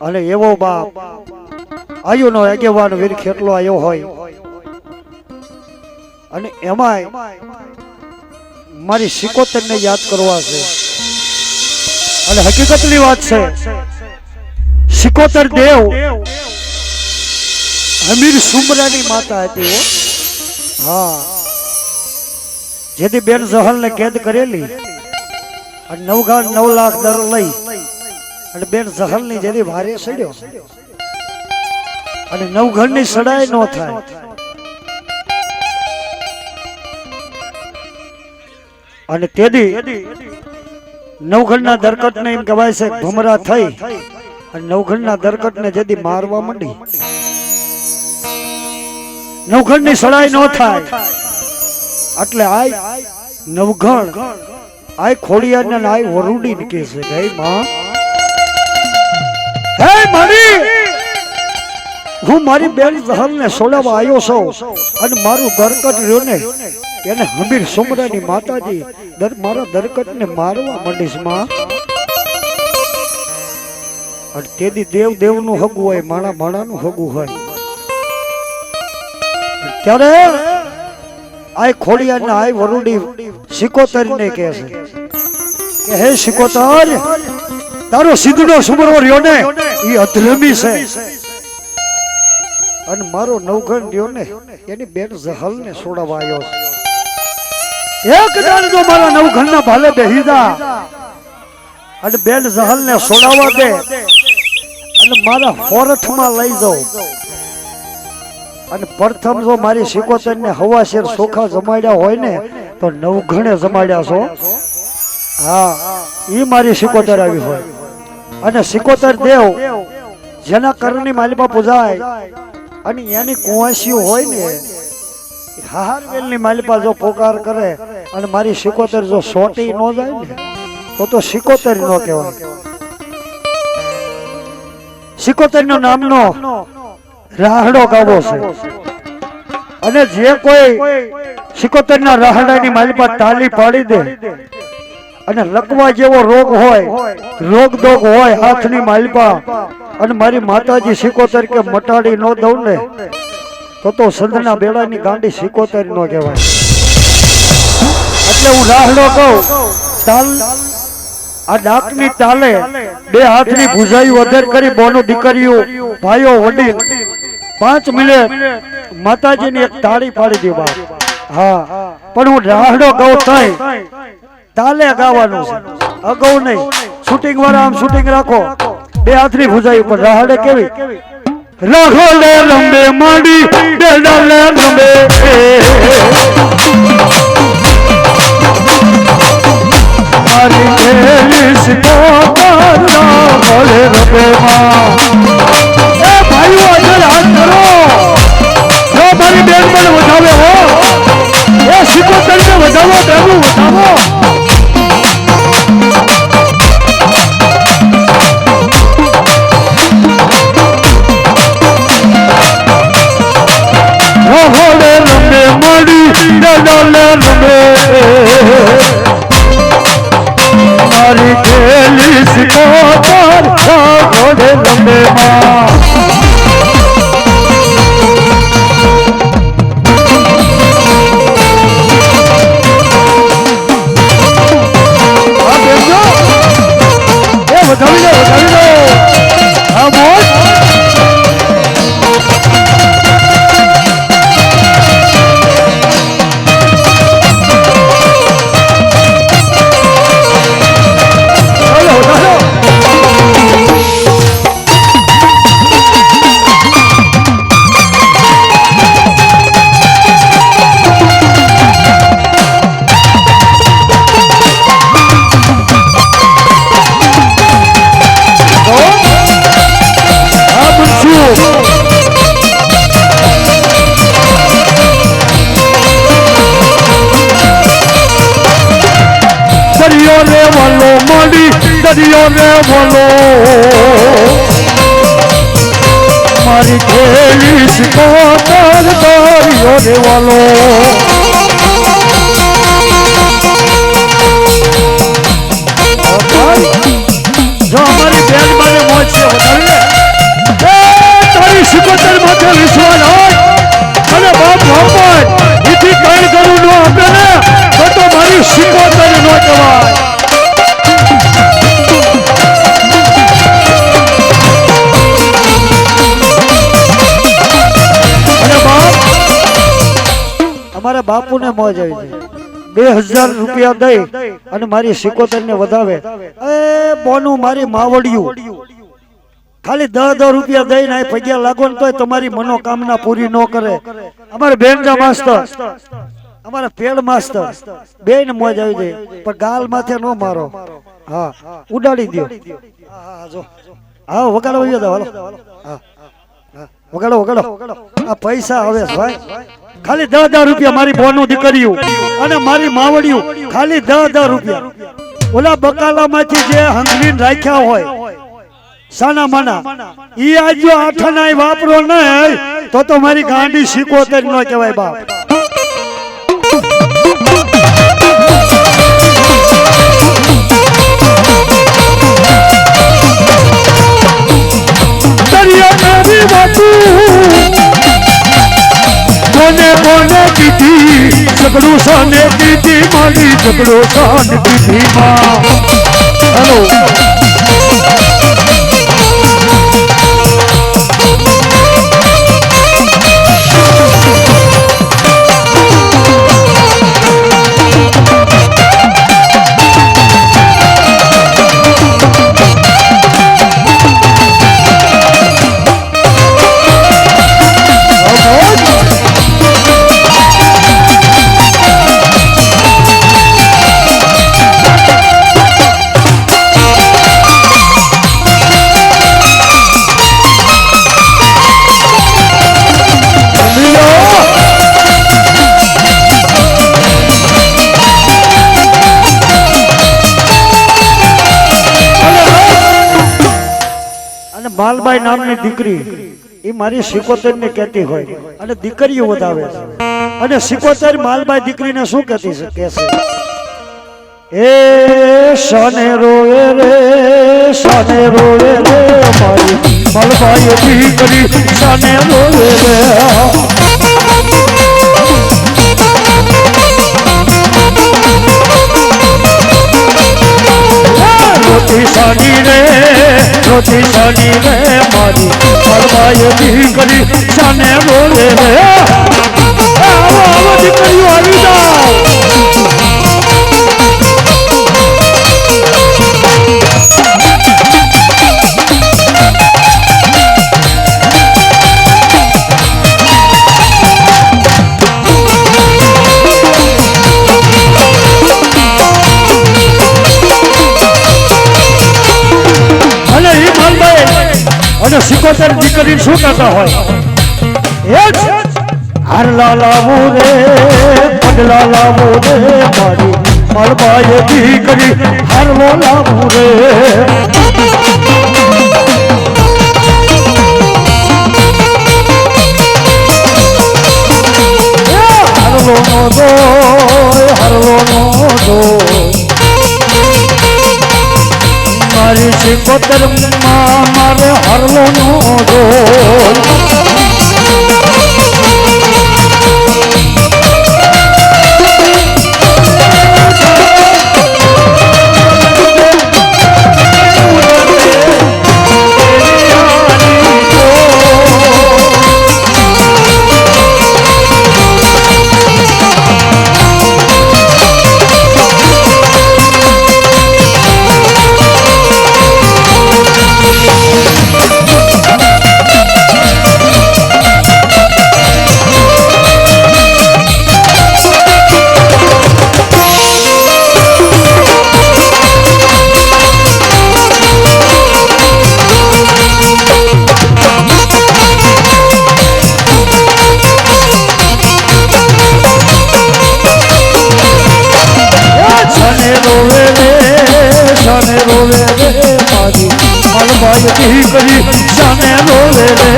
અને એવો બાપ આયુનો આગેવાન વીર ખેટલો આવ્યો હોય અને એમાંય મારી સિકોતરને યાદ કરવા છે અને હકીકતની વાત છે સિકોતર દેવ હમીર સુમરાની માતા હતી હા જેથી બેન જહલ ને કેદ કરેલી અને 9 લાખ દર લઈ અને બેન જહલ ની જેથી ભારે સડ્યો અને નવઘણ ની સડાઈ ન થાય અને તેદી નવઘણ ના દરકટ ને એમ કહેવાય છે ભમરા થઈ અને નવઘણ ના દરકટ ને જેથી મારવા માંડી નવઘણ ની સડાઈ ન થાય એટલે આય નવઘણ આય ખોડિયાર ને આય વરુડી ને કહે છે ગઈ માં હે મારી હું મારી બેન જહલ ને સોડાવા આવ્યો છું અને મારું દરકટ રહ્યો ને એને હમીર સુમરાની માતાજી મારા દરકટ ને મારવા માંડીશ માં અને તેદી દેવ દેવ નું હગું હોય માણા માણા નું હગું હોય ત્યારે આય ખોડિયાર ને આય વરુડી સિકોતર ને કહે છે કે હે સિકોતર તારો સિદ્ધનો સુમરો રહ્યો ને એ અધલમી છે અને મારો નવઘણ રહ્યો ને એની બેન જહલ ને છોડાવવા આવ્યો છે એક દાડ જો મારા નવઘણ ના ભાલે બેહી જા અને બેન જહલ ને છોડાવવા દે અને મારા હોરઠ માં લઈ જાઓ અને પ્રથમ જો મારી સિકોતર ને હવાશેર સોખા જમાડ્યા હોય ને તો નવઘણે જમાડ્યા છો હા ઈ મારી સિકોતર આવી હોય અને સિકોતર દેવ જેના કરણી માલિપા પૂજાય અને એની કુંવાસીઓ હોય ને હાહારવેલ ની માલિપા જો પોકાર કરે અને મારી સિકોતર જો સોટી ન જાય ને તો સિકોતર નો કહેવાય સિકોતર નો નામનો રાહડો ગાવો છે અને જે કોઈ સિકોતર ના રાહડાની માલિપા તાલી પાડી દે અને લકવા જેવો રોગ હોય રોગ દોગ હોય હાથની માલિપા અને મારી માતાજી સિકોતર કે મટાડી ન દઉં ને તો સંધના બેડાની ગાંડી સિકોતર નો કહેવાય એટલે હું રાહડો કહું તાલ આ ડાકની તાલે બે હાથની ભુજાઈ વધેર કરી બોનો દીકરીઓ ભાઈઓ વડીલ 5 મિનિટ માતાજીની એક તાળી પાડી દી બાપ હા પણ હું રાહડો ગાઉં થઈ તાલે ગાવાનું છે અગાઉ નહીં શૂટિંગ વાળા આમ શૂટિંગ રાખો બે હાથની ભુજાઈ ઉપર રાહડે કેવી રાખો લે લંબે માડી ડેડા લે લંબે મારી દેલી સિકોતર ના ભલે રબે માં એ ભાઈઓ અજર હાથ કરો જો મારી બેન પણ વધાવે હો એ સિકોતર ને વધાવો દેવું વધાવો હોડે રમે મડી ડડલે રમે મારી ખેલી સિકોતર હોડે રમે માં વધાવી દો હા બોલ દરિયો રે બોલો મારી ખેલી સિકોતર દરિયો રે બોલો જો અમારી બેન મારે મોજ છે વધારે બાપુને મોજ આવી જાય 2000 રૂપિયા દઈ અને મારી 77 ને વધાવે એ બોનું મારી માવડિયું ખાલી 10 રૂપિયા દઈને આ પગ્યા લાગો ને તોય તમારી મનોકામના પૂરી ન કરે અમારે બેનજા માસ્ટર અમારા પેડ માસ્ટર બેન મોજ આવી જાય પણ ગાલ માથે નો મારો હા ઉડાડી દો હા જો હા વગાડો વયો દો હાલો હા વગાડો વગાડો આ પૈસા આવે ભાઈ ખાલી 10 રૂપિયા મારી બોનું દીકરીયું અને મારી માવડિયું ખાલી 10 રૂપિયા ઓલા બકાલામાંથી જે હંગલીન રાખ્યા હોય સાના માના ઈ આજો આઠનાય વાપરો નહીં તો મારી ગાંડી 77 નો કહેવાય બાપ કોને કોને કીધી ઝઘડું સાને કીધી મારી ઝઘડો સાન કીધી માં હેલો માલબાઈ નામની દીકરી એ મારી 77 ને કહેતી હોય અને દીકરીઓ વધાવે અને 77 માલબાઈ દીકરીને શું કહેતી છે કે છે એ શાને રોવે રે મારી માલબાઈ દીકરી શાને રોવે રે રોતી સાની રે મારી માલબાઈ દીકરી શાને રોવે રે આવો આવો દીકરીઓ આવી જાઓ અને 77 દીકરી શું કરતા હોય હારલા લાવો રે પગલા લાવો રે મારી માલબાઈ દીકરી હારલો લાવો રે હારલો નો દો મારી 77 માં મારે હરલો નો ડોલ માલબાઈ દીકરી શાને રોવે રે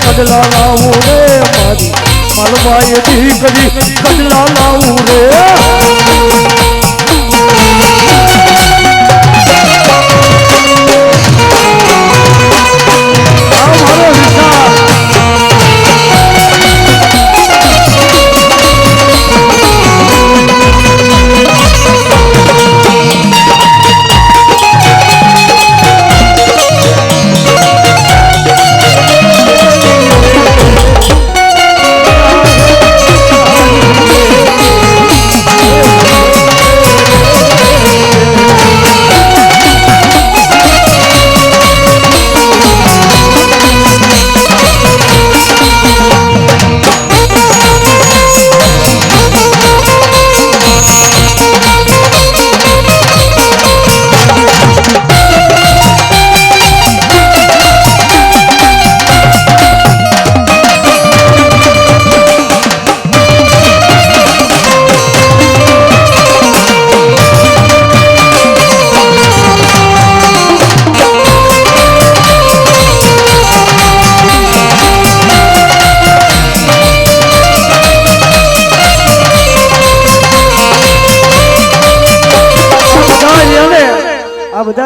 કડલા લાવું રે મારી માલબાઈ દીકરી કડલા લાવું રે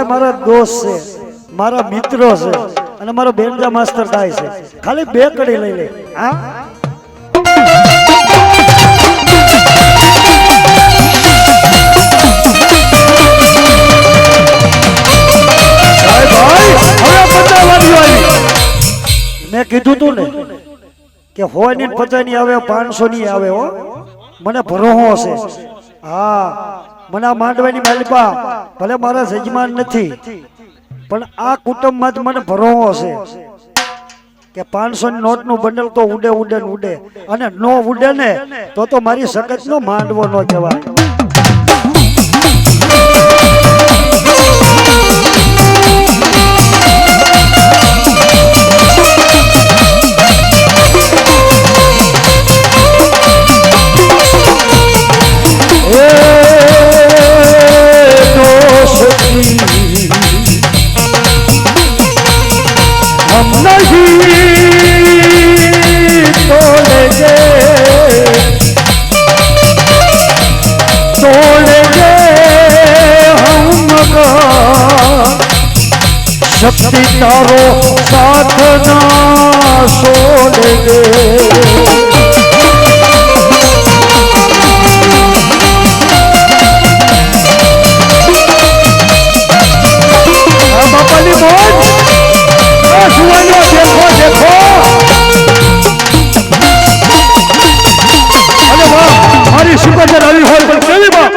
બધા મારા દોસ્ત છે, મારા મિત્રો છે અને મારો બેનજા માસ્ટર થાય છે. ખાલી 2 કડી લઈ લે. હા મેં કીધું તું ને કે 100 ની 50 ની આવે 500 ની આવે હો. મને ભરોહો છે. હા મને આ માંડવાની માલિપા ભલે મારા જજમાન નથી પણ આ કુટુંબમાં જ મને ભરોહો છે કે 500 ની નોટ નું બંડલ તો ઉડે ઉડે ને ઉડે, અને નો ઉડે ને તો મારી સકત નો માંડવો નો કહેવાય. शक्ति तारो साथ ना छोड़ेंगे. बापा जी बोल देखो देखो. अरे वाह हमारी सुपर रवि हॉल पर केवी बात.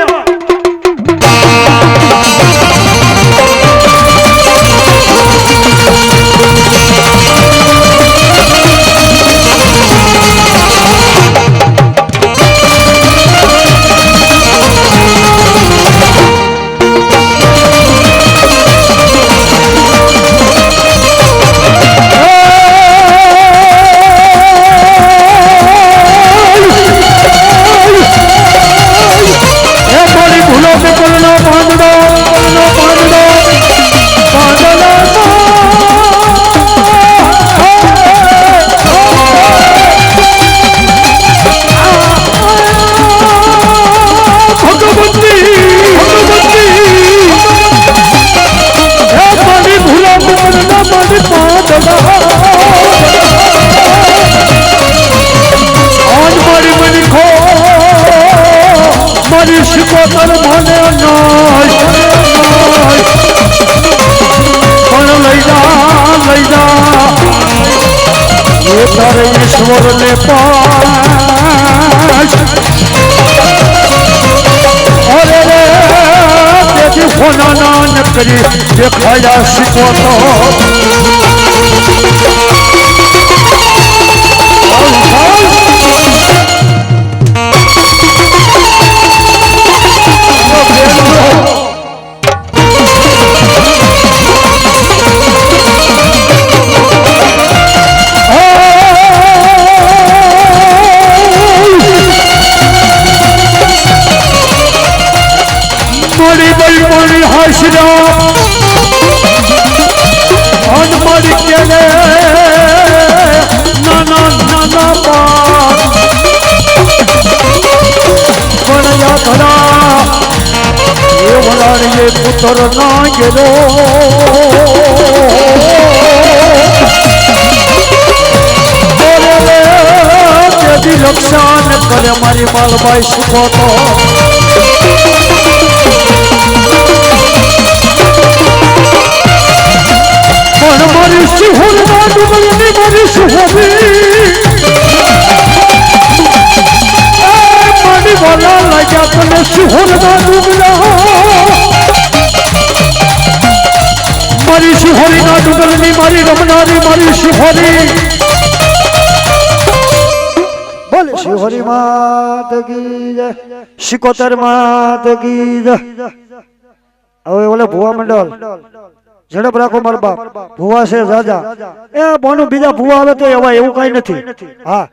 ईश्वर ने पास अरे तेजी होना न करी देखाया शिको तो पुत्र ना गिरो यदि रक्षा न करे मारी मालबाई सुखो तो मारी सुहर मारी सुहरी मारी वाला लगा तने सुहर मारी शिहोरी ना डुगरनी मारी रमनारी मारी शिहोरी बोले शिहोरी मात की जय शिकोतर मात की जय. હવે ઓલે ભુવા મંડળ ઝડપ રાખો મારા બાપ ભુવા છે રાજા એ બોનું બીજા ભુવા આવે તો એવા એવું કઈ નથી. હા